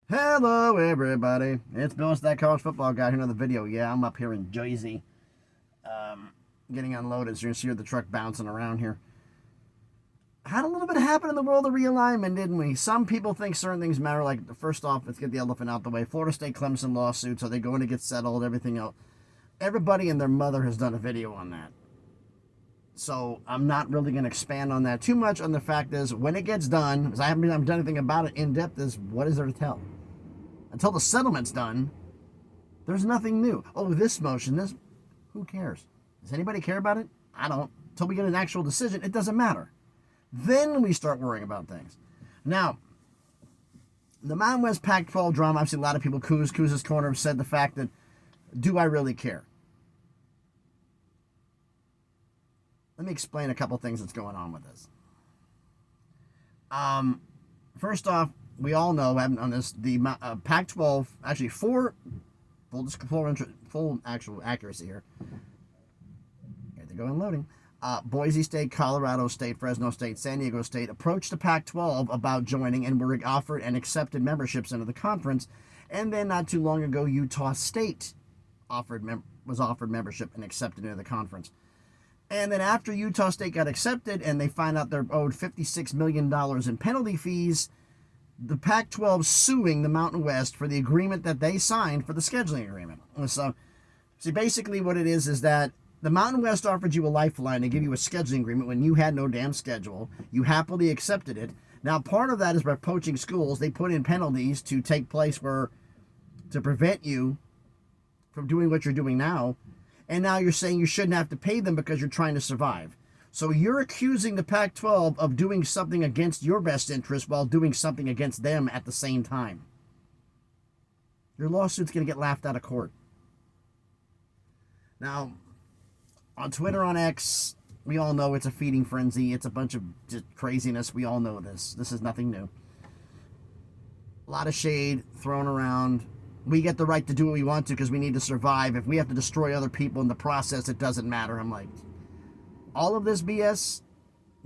Hello, everybody. It's Bill, that college football guy. Here another video. Yeah, I'm up here in Jersey, getting unloaded. So you're gonna see the truck bouncing around here. Had a little bit happen in the world of realignment, didn't we? Some people think certain things matter. Like, first off, let's get the elephant out the way. Florida State Clemson lawsuit. So they go in to get settled. Everything else. Everybody and their mother has done a video on that. So I'm not really going to expand on that too much. On the fact is, when it gets done, because I haven't done anything about it in depth, is what is there to tell? Until the settlement's done, there's nothing new. Oh, this motion, this, who cares? Does anybody care about it? I don't. Until we get an actual decision, it doesn't matter. Then we start worrying about things. Now, the Mountain West Pac-12 drama, I've seen a lot of people, Kuz's Corner, have said the fact that, do I really care? Let me explain a couple things that's going on with this. First off, we all know, on this, the Pac-12, actually full actual accuracy here. Here they go unloading. Boise State, Colorado State, Fresno State, San Diego State approached the Pac-12 about joining and were offered and accepted memberships into the conference. And then not too long ago, Utah State was offered membership and accepted into the conference. And then after Utah State got accepted and they find out they're owed $56 million in penalty fees, the Pac-12 suing the Mountain West for the agreement that they signed for the scheduling agreement. So, see, basically what it is that the Mountain West offered you a lifeline to give you a scheduling agreement when you had no damn schedule. You happily accepted it. Now, part of that is by poaching schools. They put in penalties to take place to prevent you from doing what you're doing now. And now you're saying you shouldn't have to pay them because you're trying to survive. So you're accusing the Pac-12 of doing something against your best interest while doing something against them at the same time. Your lawsuit's going to get laughed out of court. Now, on Twitter, on X, we all know it's a feeding frenzy. It's a bunch of just craziness. We all know this. This is nothing new. A lot of shade thrown around. We get the right to do what we want to because we need to survive. If we have to destroy other people in the process, it doesn't matter. I'm like, all of this BS,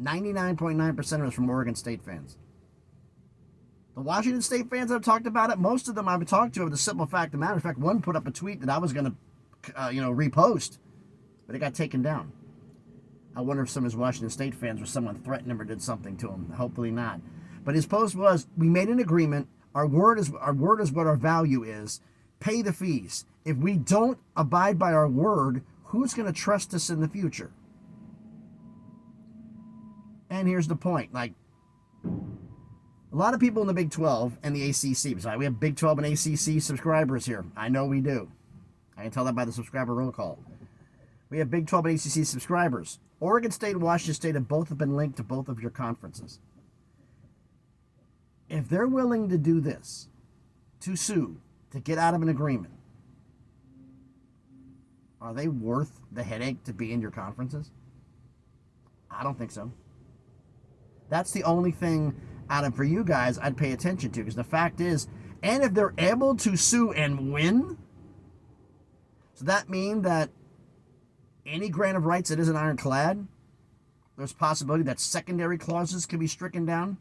99.9% of it is from Oregon State fans. The Washington State fans that have talked about it, most of them I've talked to have the simple fact. As a matter of fact, one put up a tweet that I was going to, repost, but it got taken down. I wonder if some of his Washington State fans or someone threatened him or did something to him. Hopefully not. But his post was, we made an agreement. Our word is what our value is. Pay the fees. If we don't abide by our word, who's going to trust us in the future? And here's the point. Like, a lot of people in the Big 12 and the ACC, besides, we have Big 12 and ACC subscribers here. I know we do. I can tell that by the subscriber roll call. We have Big 12 and ACC subscribers. Oregon State and Washington State have both been linked to both of your conferences. If they're willing to do this, to sue, to get out of an agreement, are they worth the headache to be in your conferences? I don't think so. That's the only thing for you guys I'd pay attention to, because the fact is, and if they're able to sue and win, so that means that any grant of rights that isn't ironclad, there's possibility that secondary clauses can be stricken down.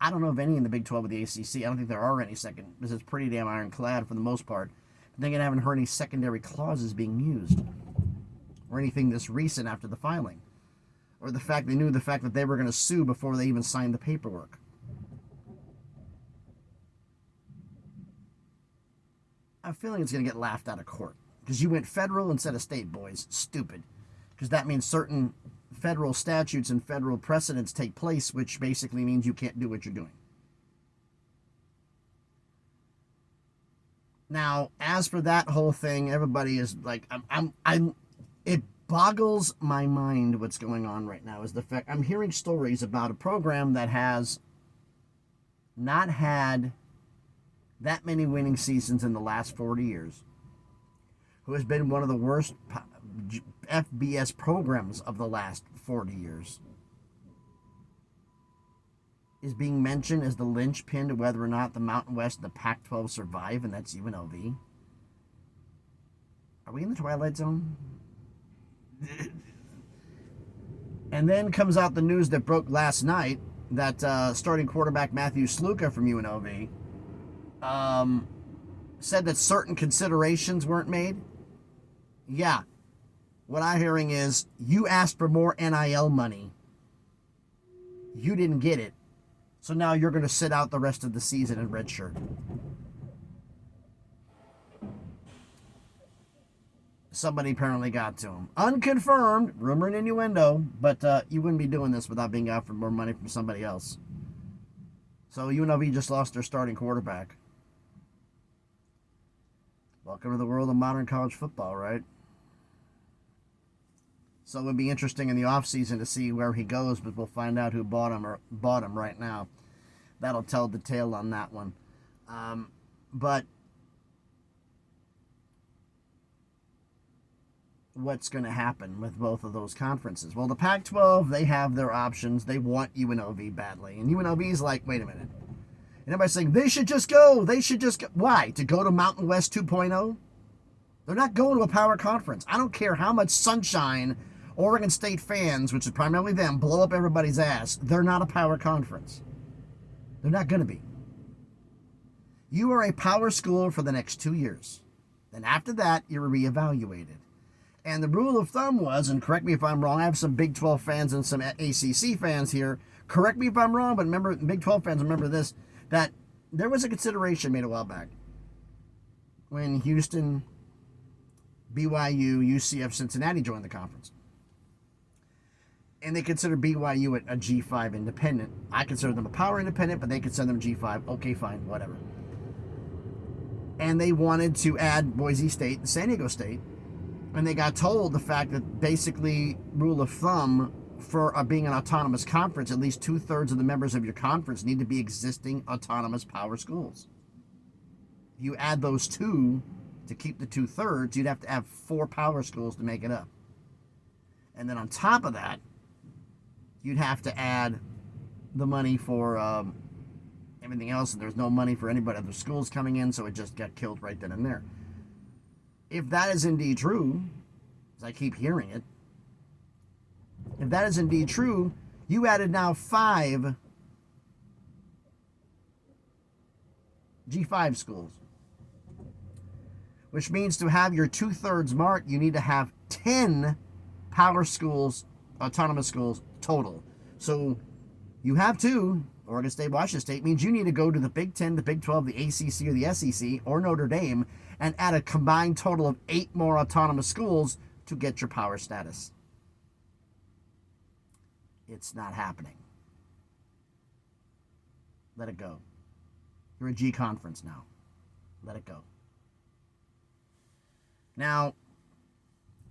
I don't know of any in the Big 12 or the ACC. I don't think there are any second. This is pretty damn ironclad for the most part. I think I haven't heard any secondary clauses being used or anything this recent after the filing, or the fact that they were going to sue before they even signed the paperwork. I have a feeling it's going to get laughed out of court because you went federal instead of state, boys. Stupid. Because that means certain federal statutes and federal precedents take place, which basically means you can't do what you're doing. Now, as for that whole thing, everybody is like, it boggles my mind what's going on right now is the fact I'm hearing stories about a program that has not had that many winning seasons in the last 40 years, who has been one of the worst FBS programs of the last 40 years, is being mentioned as the linchpin to whether or not the Mountain West and the Pac-12 survive, and that's UNLV. Are we in the Twilight Zone? And then comes out the news that broke last night that starting quarterback Matthew Sluka from UNLV said that certain considerations weren't made. Yeah. What I'm hearing is you asked for more NIL money. You didn't get it. So now you're going to sit out the rest of the season in red shirt. Somebody apparently got to him. Unconfirmed, rumor and innuendo, but you wouldn't be doing this without being offered more money from somebody else. So UNLV just lost their starting quarterback. Welcome to the world of modern college football, right? So it would be interesting in the offseason to see where he goes, but we'll find out who bought him right now. That'll tell the tale on that one. But what's going to happen with both of those conferences? Well, the Pac-12, they have their options. They want UNLV badly. And UNLV's like, wait a minute. And everybody's saying, they should just go. They should just go. Why? To go to Mountain West 2.0? They're not going to a power conference. I don't care how much sunshine Oregon State fans, which is primarily them, blow up everybody's ass. They're not a power conference. They're not going to be. You are a power school for the next 2 years. Then after that, you're reevaluated. And the rule of thumb was, and correct me if I'm wrong, I have some Big 12 fans and some ACC fans here. Correct me if I'm wrong, but remember, Big 12 fans remember this, that there was a consideration made a while back when Houston, BYU, UCF, Cincinnati joined the conference. And they consider BYU a G5 independent. I consider them a power independent, but they consider them G5. Okay, fine, whatever. And they wanted to add Boise State and San Diego State. And they got told the fact that basically, rule of thumb for being an autonomous conference, at least 2/3 of the members of your conference need to be existing autonomous power schools. You add those two to keep the 2/3, you'd have to have 4 power schools to make it up. And then on top of that, you'd have to add the money for everything else, and there's no money for anybody other schools coming in, so it just got killed right then and there. If that is indeed true, as I keep hearing it, if that is indeed true, you added now 5 G5 schools, which means to have your 2/3 mark, you need to have 10 power schools, autonomous schools total. So you have 2, Oregon State, Washington State, means you need to go to the Big 10, the Big 12, the ACC, or the SEC, or Notre Dame, and add a combined total of 8 more autonomous schools to get your power status. It's not happening. Let it go. You're a G conference now. Let it go. Now,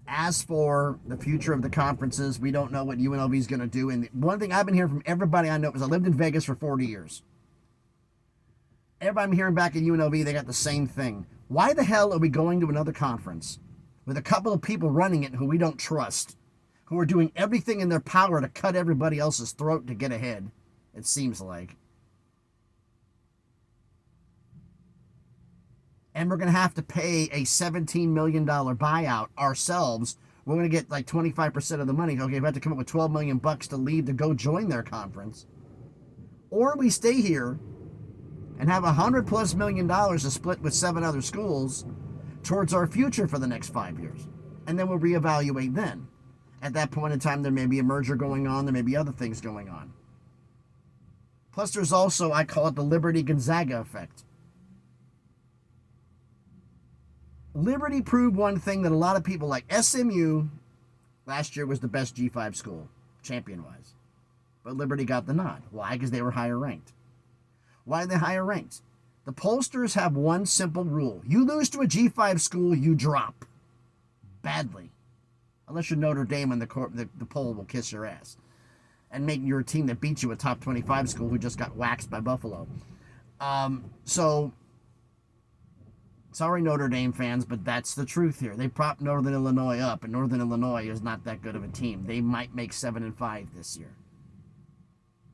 as for the future of the conferences, we don't know what UNLV is going to do. And one thing I've been hearing from everybody I know, because I lived in Vegas for 40 years. Everybody I'm hearing back at UNLV, they got the same thing. Why the hell are we going to another conference with a couple of people running it who we don't trust, who are doing everything in their power to cut everybody else's throat to get ahead, it seems like. And we're going to have to pay a $17 million buyout ourselves. We're going to get like 25% of the money. Okay, we have to come up with $12 million to leave to go join their conference. Or we stay here and have $100+ million to split with 7 other schools towards our future for the next 5 years. And then we'll reevaluate then. At that point in time, there may be a merger going on. There may be other things going on. Plus, there's also, I call it the Liberty Gonzaga effect. Liberty proved one thing that a lot of people like. SMU last year was the best G5 school, champion-wise. But Liberty got the nod. Why? Because they were higher ranked. Why are they higher ranked? The pollsters have one simple rule. You lose to a G5 school, you drop. Badly. Unless you're Notre Dame and the poll will kiss your ass. And make your team that beat you a top 25 school who just got waxed by Buffalo. So, sorry Notre Dame fans, but that's the truth here. They propped Northern Illinois up, and Northern Illinois is not that good of a team. They might make 7-5 this year.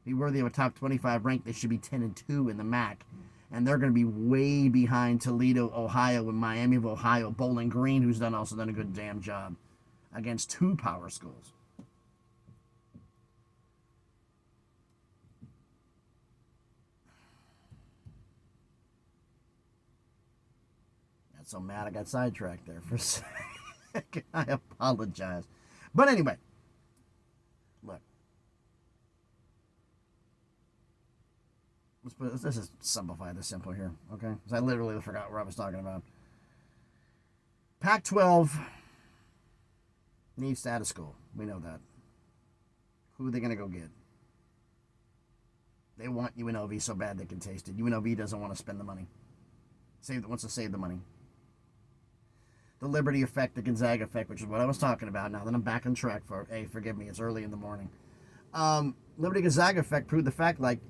Be worthy of a top 25 rank, they should be 10-2 in the MAC. And they're going to be way behind Toledo, Ohio, and Miami of Ohio. Bowling Green, who's also done a good damn job against 2 power schools. so mad I got sidetracked there for a second. I apologize. But anyway, look. Let's just simplify this simple here, okay? Because I literally forgot what I was talking about. Pac-12 needs status quo. We know that. Who are they going to go get? They want UNLV so bad they can taste it. UNLV doesn't want to spend the money. Wants to save the money. The Liberty effect, the Gonzaga effect, which is what I was talking about. Now that I'm back on track, forgive me, it's early in the morning. Liberty Gonzaga effect proved the fact, like,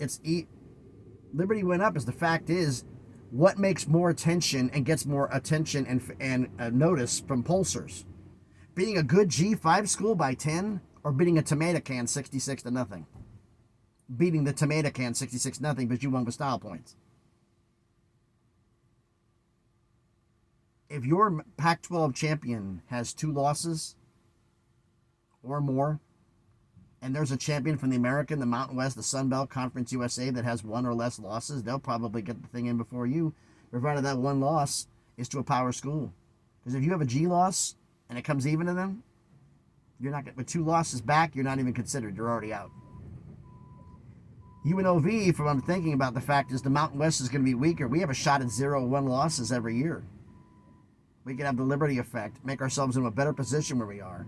Liberty went up, as the fact is, what makes more attention and gets more attention and notice from pollsters? Beating a good G5 school by 10 or beating a tomato can 66-0? Beating the tomato can 66-0 because you won with style points. If your Pac-12 champion has 2 losses or more, and there's a champion from the American, the Mountain West, the Sun Belt, Conference USA that has 1 or less losses, they'll probably get the thing in before you, provided that 1 loss is to a power school. Because if you have a G loss and it comes even to them, you're not with 2 losses back, you're not even considered. You're already out. UNLV, from what I'm thinking about, the fact is the Mountain West is going to be weaker. We have a shot at 0-1 losses every year. We can have the Liberty effect, make ourselves in a better position where we are.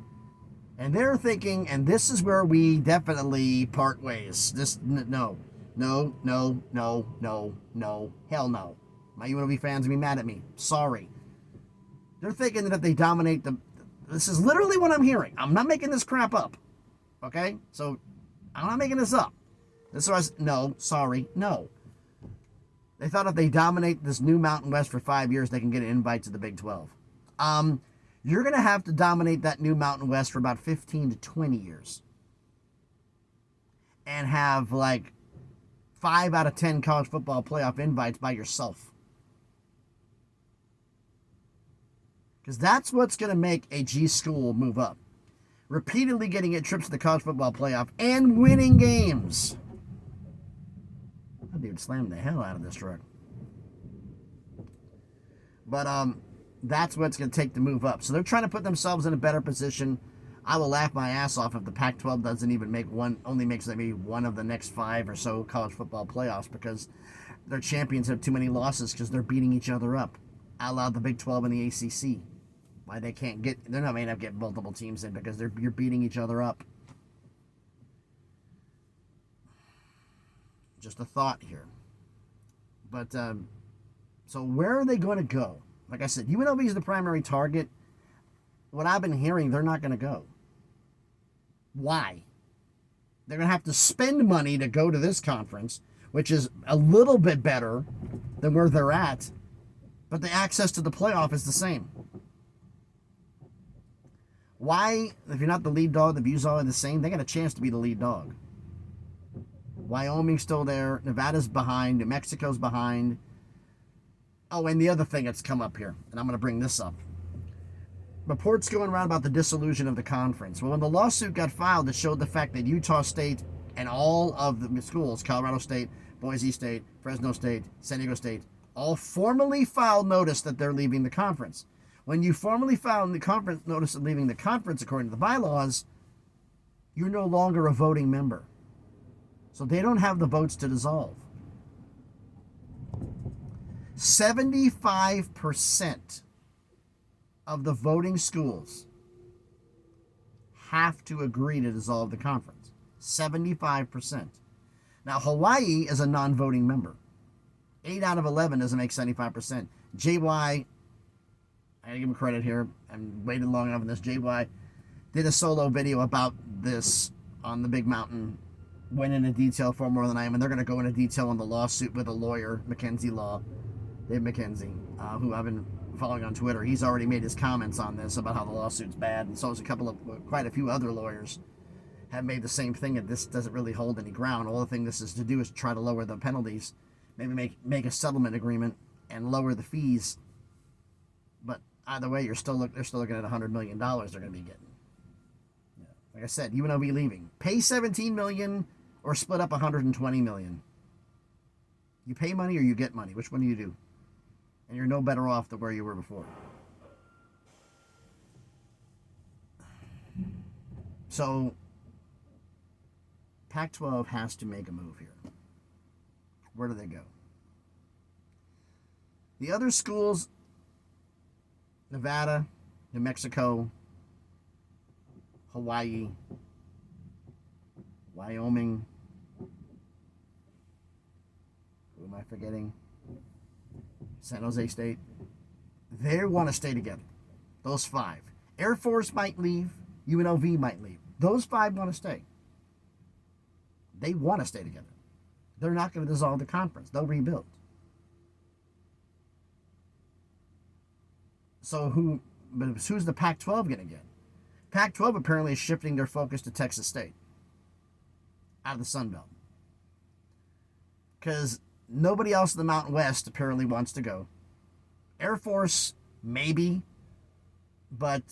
And they're thinking, and this is where we definitely part ways. No, hell no. My UNLV fans will be mad at me. Sorry. They're thinking that if they dominate this is literally what I'm hearing. I'm not making this crap up. Okay? So, I'm not making this up. This was, no. They thought if they dominate this new Mountain West for 5 years, they can get an invite to the Big 12. You're going to have to dominate that new Mountain West for about 15 to 20 years. And have like 5 out of 10 college football playoff invites by yourself. Because that's what's going to make a G school move up. Repeatedly getting it trips to the college football playoff and winning games. That dude slammed the hell out of this truck. But that's what it's going to take to move up. So they're trying to put themselves in a better position. I will laugh my ass off if the Pac-12 doesn't even only makes maybe one of the next 5 or so college football playoffs because their champions have too many losses because they're beating each other up. I allow the Big 12 and the ACC. Why they can't they're not going to get multiple teams in because you're beating each other up. Just a thought here. But, so where are they going to go? Like I said, UNLV is the primary target. What I've been hearing, they're not going to go. Why? They're going to have to spend money to go to this conference, which is a little bit better than where they're at, but the access to the playoff is the same. Why, if you're not the lead dog, the views are the same, they got a chance to be the lead dog. Wyoming's still there. Nevada's behind. New Mexico's behind. Oh, and the other thing that's come up here, and I'm going to bring this up. Reports going around about the dissolution of the conference. Well, when the lawsuit got filed, it showed the fact that Utah State and all of the schools, Colorado State, Boise State, Fresno State, San Diego State, all formally filed notice that they're leaving the conference. When you formally file the conference notice of leaving the conference, according to the bylaws, you're no longer a voting member. So they don't have the votes to dissolve. 75% of the voting schools have to agree to dissolve the conference. 75%. Now, Hawaii is a non-voting member. 8 out of 11 doesn't make 75%. JY, I gotta give him credit here. I waited long enough on this. JY did a solo video about this on the Big Mountain. Went into detail far more than I am, and they're going to go into detail on the lawsuit with a lawyer, McKenzie Law, Dave McKenzie, who I've been following on Twitter. He's already made his comments on this about how the lawsuit's bad, and so has quite a few other lawyers have made the same thing, and this doesn't really hold any ground. All the thing this is to do is try to lower the penalties, maybe make a settlement agreement and lower the fees. But either way, they're still looking at $100 million they're going to be getting. Yeah. Like I said, UNLV leaving. Pay $17 million or split up $120 million. You pay money or you get money. Which one do you do? And you're no better off than where you were before. So, Pac-12 has to make a move here. Where do they go? The other schools, Nevada, New Mexico, Hawaii, Wyoming, who am I forgetting? San Jose State. They want to stay together. Those 5. Air Force might leave. UNLV might leave. Those 5 want to stay. They want to stay together. They're not going to dissolve the conference. They'll rebuild. So who's the Pac-12 going to get? Pac-12 apparently is shifting their focus to Texas State out of the Sun Belt. Because nobody else in the Mountain West apparently wants to go. Air Force, maybe, but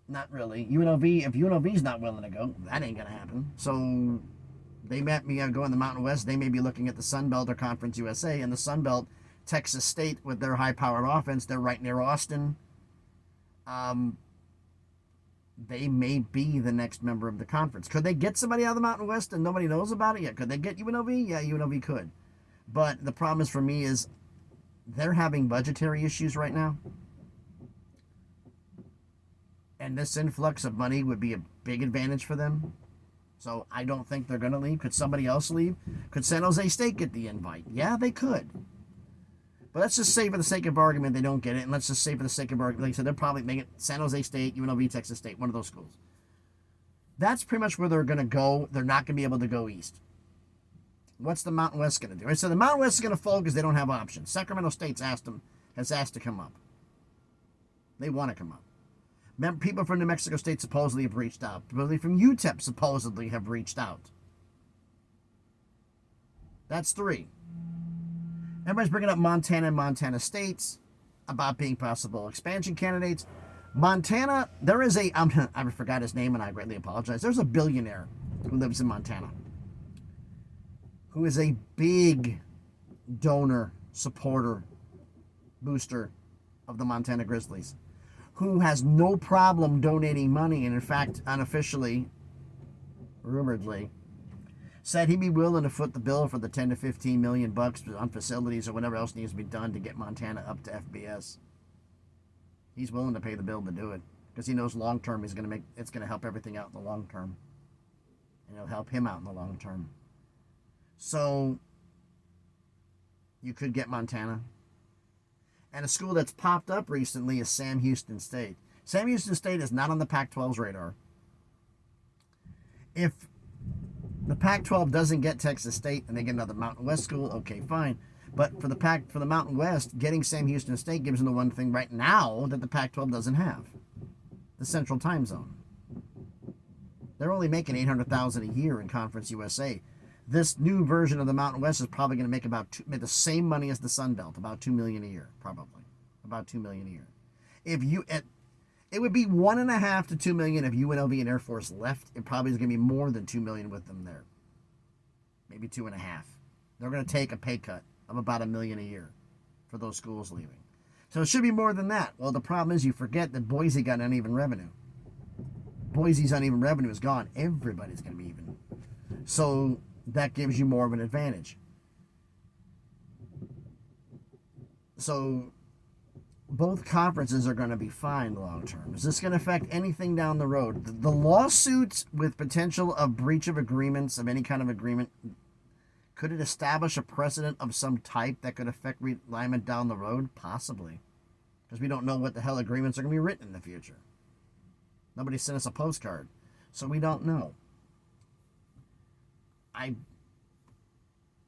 not really. UNLV, if UNLV's not willing to go, that ain't going to happen. So they met me go in the Mountain West. They may be looking at the Sun Belt or Conference USA. And the Sun Belt, Texas State, with their high-powered offense, they're right near Austin. They may be the next member of the conference. Could they get somebody out of the Mountain West and nobody knows about it yet? Could they get UNLV? Yeah, UNLV could. But the problem is for me is they're having budgetary issues right now. And this influx of money would be a big advantage for them. So I don't think they're going to leave. Could somebody else leave? Could San Jose State get the invite? Yeah, they could. But let's just say for the sake of argument they don't get it. And let's just say for the sake of argument, like I said, they'll probably make it San Jose State, UNLV, Texas State, one of those schools. That's pretty much where they're going to go. They're not going to be able to go east. What's the Mountain West going to do? So the Mountain West is going to fold because they don't have options. Sacramento State's has asked to come up. They want to come up. People from New Mexico State supposedly have reached out. People from UTEP supposedly have reached out. That's 3. Everybody's bringing up Montana and Montana States about being possible expansion candidates. Montana, there is I forgot his name and I greatly apologize. There's a billionaire who lives in Montana who is a big donor, supporter, booster of the Montana Grizzlies, who has no problem donating money, and in fact, unofficially, rumoredly, said he'd be willing to foot the bill for the 10 to 15 million bucks on facilities or whatever else needs to be done to get Montana up to FBS. He's willing to pay the bill to do it because he knows long term it's going to help everything out in the long term, and it'll help him out in the long term. So you could get Montana. And a school that's popped up recently is Sam Houston State. Sam Houston State is not on the Pac-12's radar. If the Pac-12 doesn't get Texas State and they get another Mountain West school, okay, fine. But for the Mountain West, getting Sam Houston State gives them the one thing right now that the Pac-12 doesn't have: the Central Time Zone. They're only making $800,000 a year in Conference USA. This new version of the Mountain West is probably going to make the same money as the Sun Belt, about $2 million a year, probably, about $2 million a year. It would be $1.5 to $2 million if UNLV and Air Force left. It probably is going to be more than $2 million with them there, maybe 2.5. They're going to take a pay cut of about $1 million a year for those schools leaving. So it should be more than that. Well, the problem is you forget that Boise got uneven revenue. Boise's uneven revenue is gone. Everybody's going to be even. So that gives you more of an advantage. So both conferences are going to be fine long term. Is this going to affect anything down the road? The lawsuits with potential of breach of agreements, of any kind of agreement, could it establish a precedent of some type that could affect realignment down the road? Possibly. Because we don't know what the hell agreements are going to be written in the future. Nobody sent us a postcard. So we don't know. Like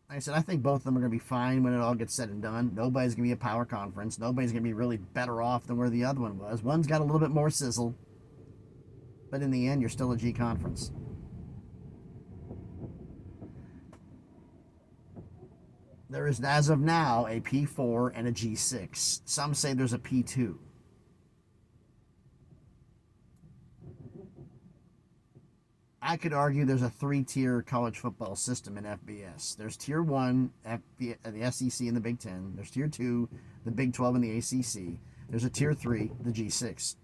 I said, I think both of them are going to be fine when it all gets said and done. Nobody's going to be a power conference. Nobody's going to be really better off than where the other one was. One's got a little bit more sizzle. But in the end, you're still a G conference. There is, as of now, a P4 and a G6. Some say there's a P2. I could argue there's a 3-tier college football system in FBS. There's Tier 1, the SEC and the Big Ten. There's Tier 2, the Big 12 and the ACC. There's a Tier 3, the G6.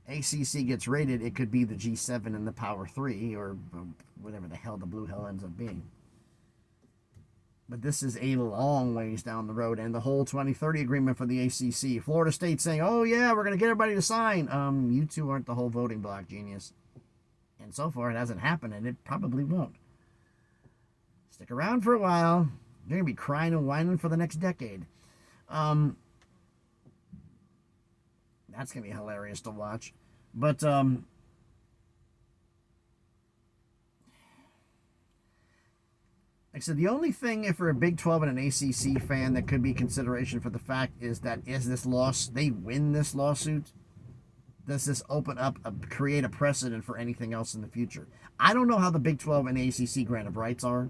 ACC gets rated, it could be the G7 and the Power 3, or whatever the hell the blue hell ends up being. But this is a long ways down the road, and the whole 2030 agreement for the ACC. Florida State saying, oh yeah, we're going to get everybody to sign. You two aren't the whole voting block, genius. And so far it hasn't happened, and it probably won't. Stick around for a while. You're going to be crying and whining for the next decade. That's going to be hilarious to watch. But, like I said, the only thing if for a Big 12 and an ACC fan that could be consideration for the fact is that they win this lawsuit, does this open up, create a precedent for anything else in the future? I don't know how the Big 12 and ACC grant of rights are.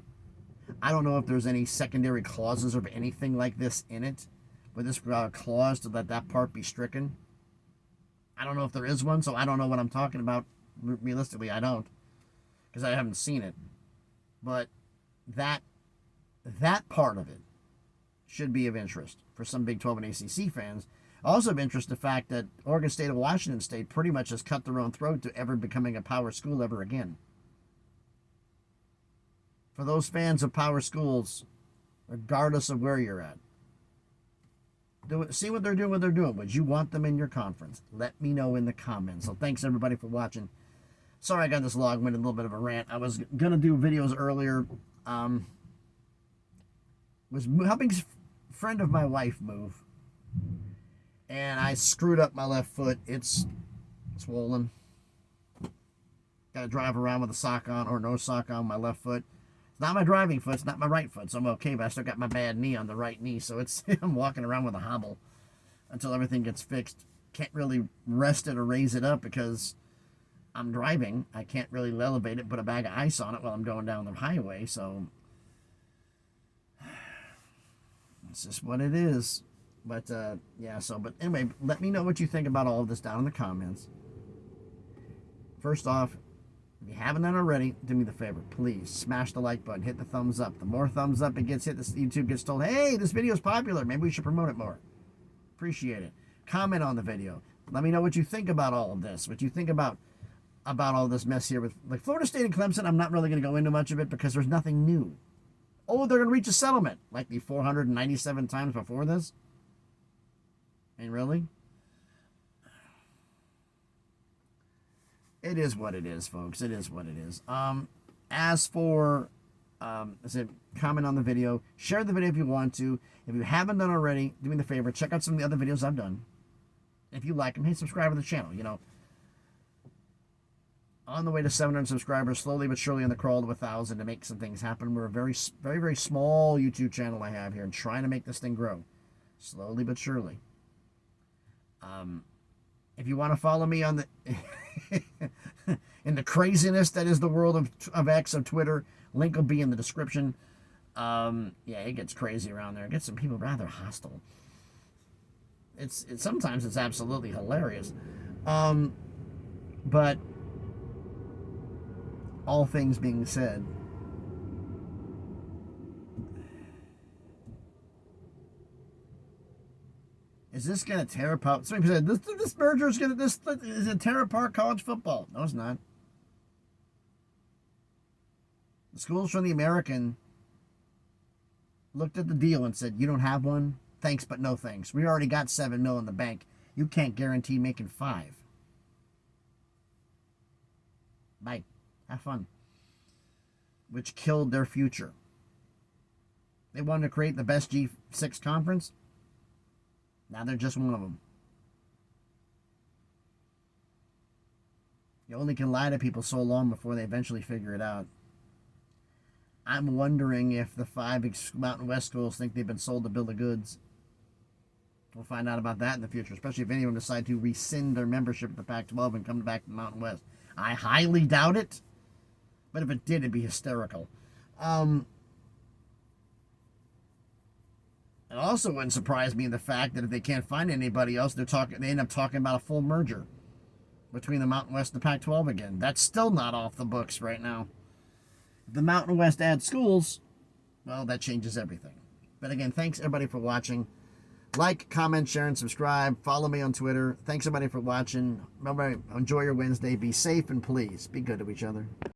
I don't know if there's any secondary clauses or anything like this in it, with this clause to let that part be stricken. I don't know if there is one, so I don't know what I'm talking about. Realistically, I don't, because I haven't seen it. But that part of it should be of interest for some Big 12 and ACC fans. Also of interest, the fact that Oregon State and Washington State pretty much has cut their own throat to ever becoming a power school ever again. For those fans of power schools, regardless of where you're at, see what they're doing. Would you want them in your conference? Let me know in the comments. So thanks everybody for watching. Sorry I got this long-winded, a little bit of a rant. I was going to do videos earlier. Was helping a friend of my wife move. And I screwed up my left foot. It's swollen. Got to drive around with a sock on or no sock on my left foot. It's not my driving foot. It's not my right foot. So I'm okay, but I still got my bad knee on the right knee. So I'm walking around with a hobble until everything gets fixed. Can't really rest it or raise it up because I'm driving. I can't really elevate it, put a bag of ice on it while I'm going down the highway. So it's just what it is. But, yeah, but anyway, let me know what you think about all of this down in the comments. First off, if you haven't done already, do me the favor. Please smash the like button. Hit the thumbs up. The more thumbs up it gets hit, YouTube gets told, hey, this video is popular. Maybe we should promote it more. Appreciate it. Comment on the video. Let me know what you think about all of this. What you think about all this mess here with like Florida State and Clemson. I'm not really going to go into much of it because there's nothing new. Oh, they're going to reach a settlement like the 497 times before this. And really? It is what it is, folks. It is what it is. As for, I said, comment on the video. Share the video if you want to. If you haven't done already, do me the favor. Check out some of the other videos I've done. If you like them, hey, subscribe to the channel. You know, on the way to 700 subscribers, slowly but surely on the crawl to 1,000 to make some things happen. We're a very, very, very small YouTube channel I have here and trying to make this thing grow. Slowly but surely. If you want to follow me on the in the craziness that is the world of X, of Twitter, link will be in the description. Yeah, it gets crazy around there. It gets some people rather hostile. Sometimes it's absolutely hilarious. But all things being said, is this going to tear apart? Somebody said this merger is going to tear apart college football. No, it's not. The schools from the American looked at the deal and said, "You don't have one? Thanks, but no thanks. We already got $7 million in the bank. You can't guarantee making $5 million. Bye. Have fun." Which killed their future. They wanted to create the best G6 conference. Now they're just one of them. You only can lie to people so long before they eventually figure it out. I'm wondering if the 5 Mountain West schools think they've been sold a bill of goods. We'll find out about that in the future, especially if anyone decides to rescind their membership at the Pac-12 and come back to the Mountain West. I highly doubt it, but if it did, it'd be hysterical. It also wouldn't surprise me the fact that if they can't find anybody else, they end up talking about a full merger. between the Mountain West and the Pac-12 again. That's still not off the books right now. If the Mountain West adds schools, well, that changes everything. But again, thanks everybody for watching. Like, comment, share, and subscribe. Follow me on Twitter. Thanks everybody for watching. Remember, enjoy your Wednesday. Be safe and please be good to each other.